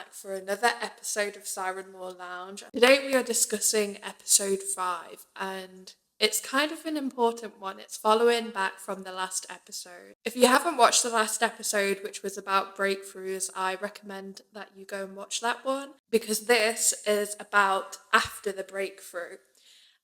back for another episode of Sirenlore Lounge. Today we are discussing episode 5, and it's kind of an important one. It's following back from the last episode. If you haven't watched the last episode, which was about breakthroughs, I recommend that you go and watch that one, because this is about after the breakthrough.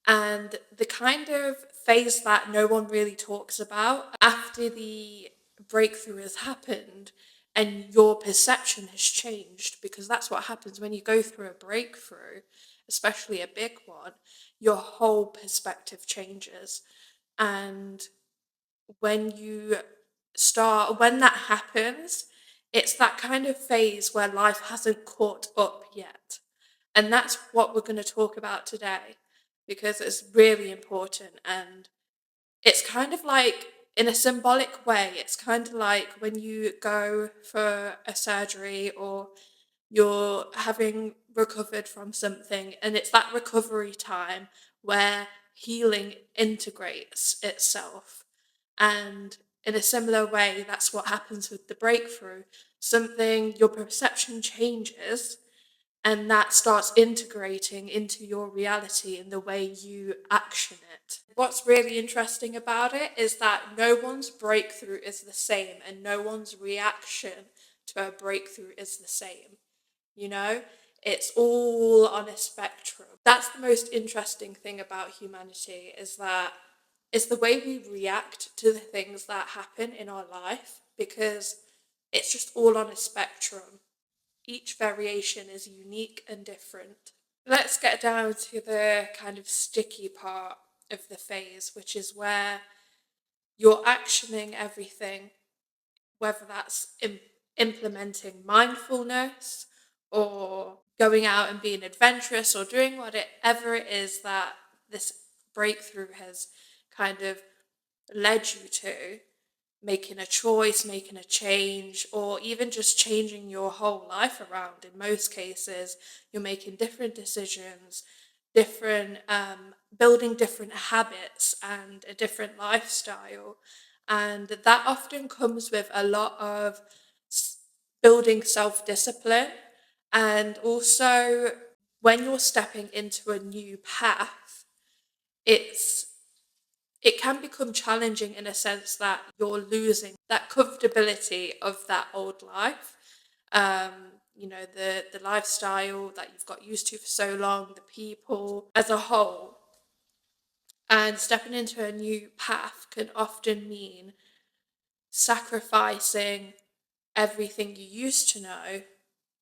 And the kind of phase that no one really talks about after the breakthrough has happened and your perception has changed, because that's what happens when you go through a breakthrough, especially a big one, your whole perspective changes. And when when that happens, it's that kind of phase where life hasn't caught up yet. And that's what we're going to talk about today, because it's really important. And it's kind of like, in a symbolic way, it's kind of like when you go for a surgery or you're having recovered from something, and it's that recovery time where healing integrates itself. And in a similar way, that's what happens with the breakthrough. Your perception changes, and that starts integrating into your reality in the way you action it. What's really interesting about it is that no one's breakthrough is the same, and no one's reaction to a breakthrough is the same. You know, it's all on a spectrum. That's the most interesting thing about humanity, is that it's the way we react to the things that happen in our life, because it's just all on a spectrum. Each variation is unique and different. Let's get down to the kind of sticky part of the phase, which is where you're actioning everything, whether that's implementing mindfulness or going out and being adventurous or doing whatever it is that this breakthrough has kind of led you to, making a choice, making a change, or even just changing your whole life around. In most cases, you're making different decisions, building different habits and a different lifestyle. And that often comes with a lot of building self-discipline. And also, when you're stepping into a new path, it can become challenging in a sense that you're losing that comfortability of that old life. The lifestyle that you've got used to for so long, the people as a whole. And stepping into a new path can often mean sacrificing everything you used to know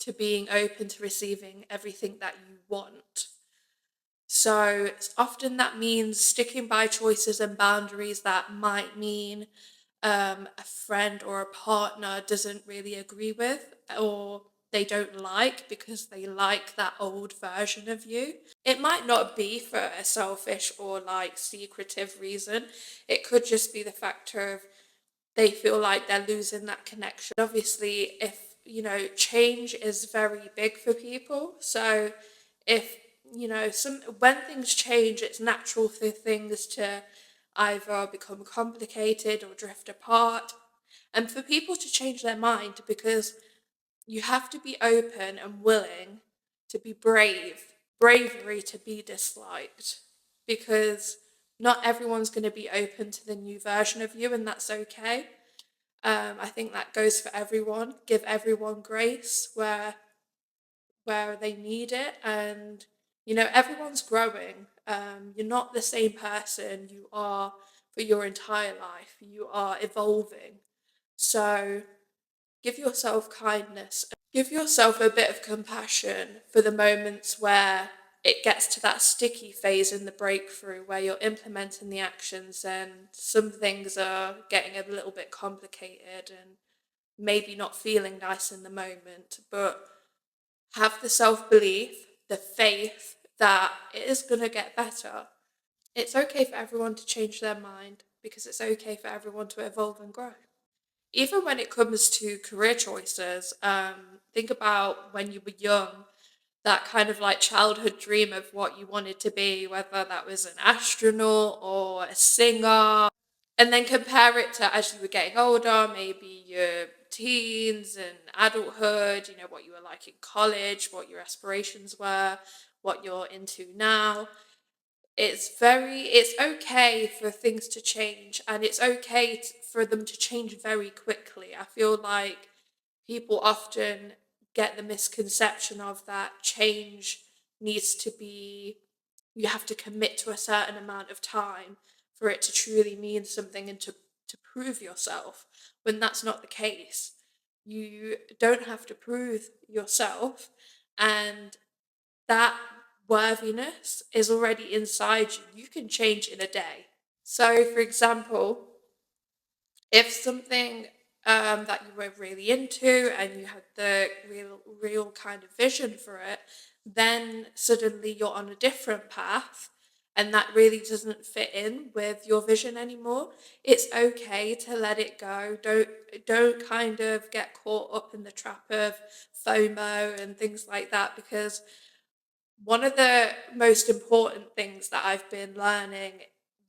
to being open to receiving everything that you want. So often that means sticking by choices and boundaries that might mean a friend or a partner doesn't really agree with, or they don't like because they like that old version of you. It might not be for a selfish or like secretive reason. It could just be the factor of they feel like they're losing that connection. Obviously, if change is very big for people. So if when things change, it's natural for things to either become complicated or drift apart, and for people to change their mind, because you have to be open and willing to be bravery to be disliked, because not everyone's going to be open to the new version of you, and that's okay. I think that goes for everyone. Give everyone grace where they need it, and everyone's growing. You're not the same person you are for your entire life. You are evolving. So give yourself kindness. Give yourself a bit of compassion for the moments where it gets to that sticky phase in the breakthrough, where you're implementing the actions and some things are getting a little bit complicated and maybe not feeling nice in the moment. But have the self-belief, the faith that it is going to get better. It's okay for everyone to change their mind, because it's okay for everyone to evolve and grow. Even when it comes to career choices, think about when you were young, that kind of like childhood dream of what you wanted to be, whether that was an astronaut or a singer, and then compare it to as you were getting older, maybe you're teens and adulthood, what you were like in college, what your aspirations were, what you're into now. It's okay for things to change, and it's okay for them to change very quickly. I feel like people often get the misconception of that change needs to be, you have to commit to a certain amount of time for it to truly mean something and to prove yourself, when that's not the case. You don't have to prove yourself, and that worthiness is already inside you. You can change in a day. So, for example, if something that you were really into and you had the real kind of vision for it, then suddenly you're on a different path and that really doesn't fit in with your vision anymore. It's okay to let it go. Don't kind of get caught up in the trap of FOMO and things like that, because one of the most important things that I've been learning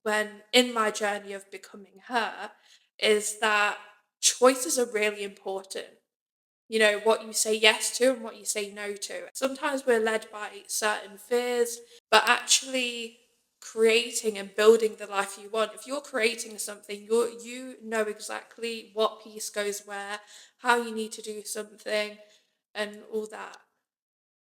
when in my journey of becoming her is that choices are really important. What you say yes to and what you say no to. Sometimes we're led by certain fears, but actually creating and building the life you want. If you're creating something, you know exactly what piece goes where, how you need to do something, and all that.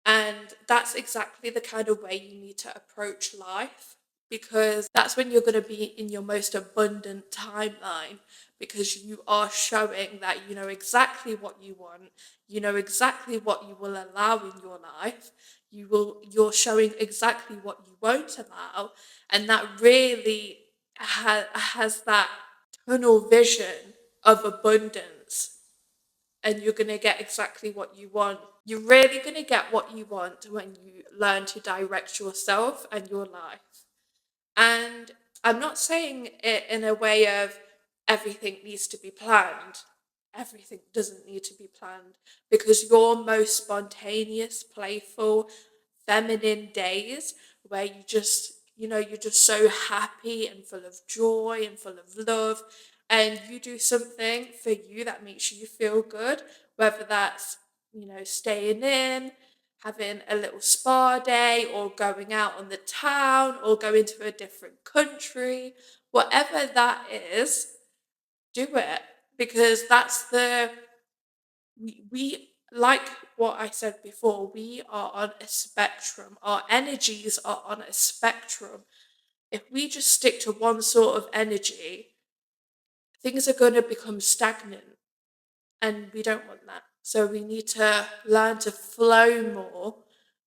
And that's exactly the kind of way you need to approach life, because that's when you're going to be in your most abundant timeline, because you are showing that you know exactly what you want, you know exactly what you will allow in your life, you're showing exactly what you won't allow, and that really has that tunnel vision of abundance, and you're going to get exactly what you want. You're really going to get what you want when you learn to direct yourself and your life. And I'm not saying it in a way of everything needs to be planned. Everything doesn't need to be planned, because your most spontaneous, playful, feminine days where you're just so happy and full of joy and full of love, and you do something for you that makes you feel good, whether that's, staying in, having a little spa day, or going out on the town, or going to a different country, whatever that is, do it. Because we like what I said before, we are on a spectrum. Our energies are on a spectrum. If we just stick to one sort of energy, things are going to become stagnant, and we don't want that. So we need to learn to flow more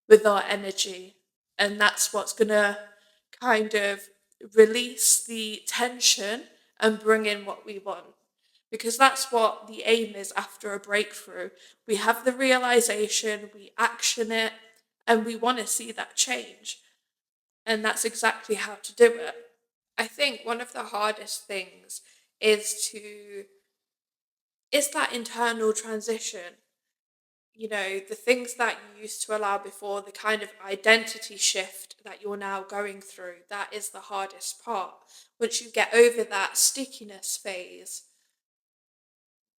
with our energy, and that's what's going to kind of release the tension and bring in what we want. Because that's what the aim is after a breakthrough. We have the realization, we action it, and we want to see that change. And that's exactly how to do it. I think one of the hardest things is to is that internal transition. The things that you used to allow before, the kind of identity shift that you're now going through, that is the hardest part. Once you get over that stickiness phase,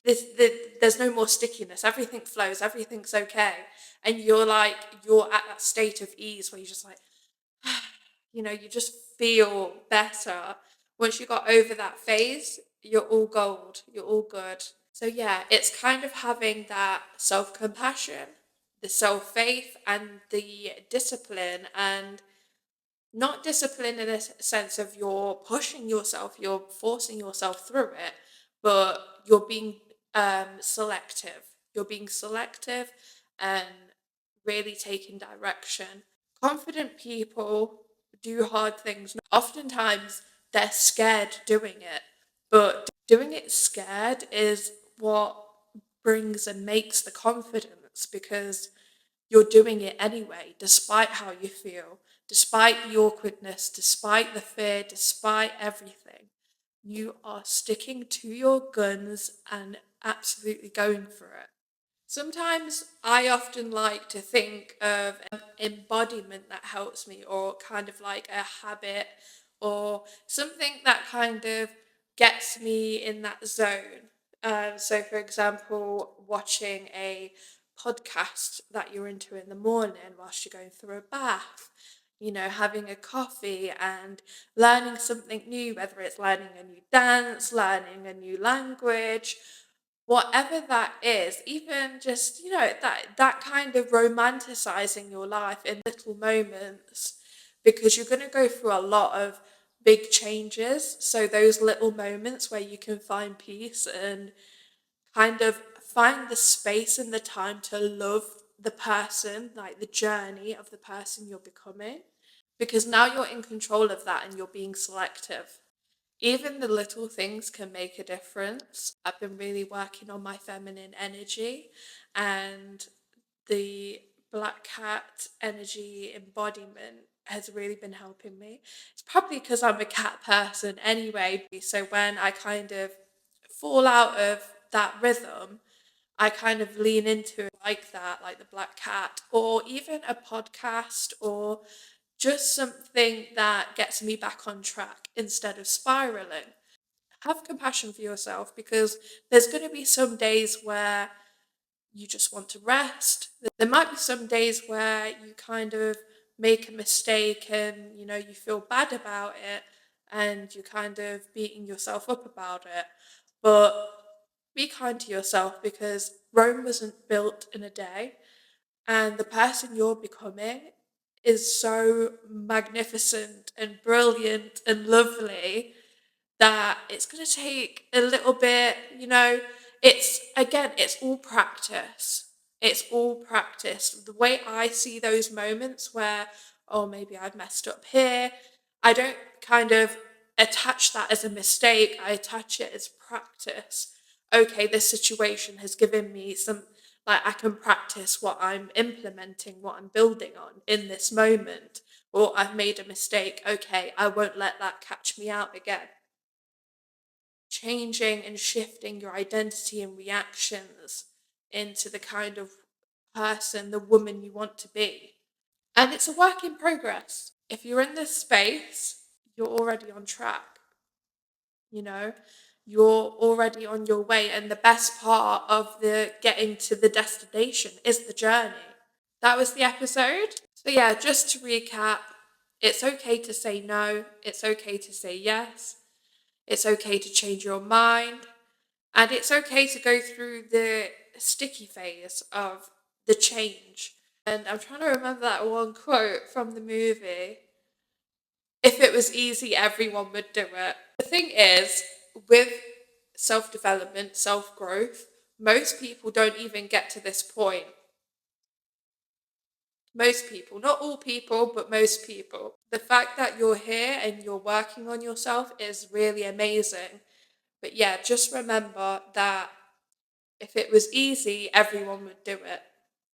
there's no more stickiness. Everything flows, everything's okay. And you're at that state of ease where you're just like, you just feel better. Once you got over that phase, you're all gold, you're all good. So, yeah, it's kind of having that self compassion, the self faith, and the discipline. And not discipline in a sense of you're pushing yourself, you're forcing yourself through it, but you're being selective. You're being selective and really taking direction. Confident people do hard things. Oftentimes, they're scared doing it, but doing it scared is what brings and makes the confidence, because you're doing it anyway, despite how you feel, despite the awkwardness, despite the fear, despite everything. You are sticking to your guns and absolutely going for it. Sometimes I often like to think of embodiment that helps me, or kind of like a habit, or something that kind of gets me in that zone. So, for example, watching a podcast that you're into in the morning whilst you're going through a bath, having a coffee and learning something new, whether it's learning a new dance, learning a new language, whatever that is, even just, that kind of romanticizing your life in little moments, because you're going to go through a lot of big changes. So those little moments where you can find peace and kind of find the space and the time to love the person, like the journey of the person you're becoming, because now you're in control of that and you're being selective. Even the little things can make a difference. I've been really working on my feminine energy, and the black cat energy embodiment has really been helping me. It's probably because I'm a cat person anyway. So when I kind of fall out of that rhythm, I kind of lean into it like that, like the black cat, or even a podcast, or just something that gets me back on track instead of spiraling. Have compassion for yourself, because there's going to be some days where you just want to rest. There might be some days where you kind of make a mistake and you feel bad about it and you're kind of beating yourself up about it. But be kind to yourself, because Rome wasn't built in a day, and the person you're becoming is so magnificent and brilliant and lovely that it's going to take a little bit, it's all practice. It's all practice. The way I see those moments where, oh, maybe I've messed up here, I don't kind of attach that as a mistake. I attach it as practice. Okay, this situation has given me some, like, I can practice what I'm implementing, what I'm building on in this moment. Or I've made a mistake. Okay, I won't let that catch me out again. Changing and shifting your identity and reactions into the kind of person, the woman you want to be. And it's a work in progress. If you're in this space, you're already on track, you know? You're already on your way, and the best part of the getting to the destination is the journey. That was the episode. So yeah, just to recap, it's okay to say no, it's okay to say yes, it's okay to change your mind, and it's okay to go through the sticky phase of the change. And I'm trying to remember that one quote from the movie. If it was easy, everyone would do it. The thing is, with self development, self growth, most people don't even get to this point. Most people, not all people, but most people. The fact that you're here and you're working on yourself is really amazing. But yeah, just remember that if it was easy, everyone would do it.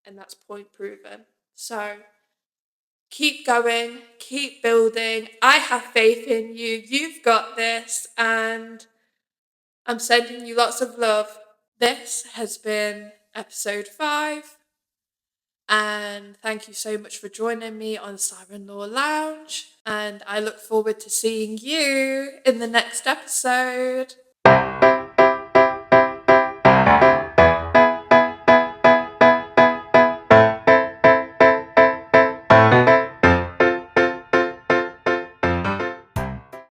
And that's point proven. So keep going, keep building. I have faith in you. You've got this. And I'm sending you lots of love. This has been episode 5. And thank you so much for joining me on Sirenlore Lounge. And I look forward to seeing you in the next episode.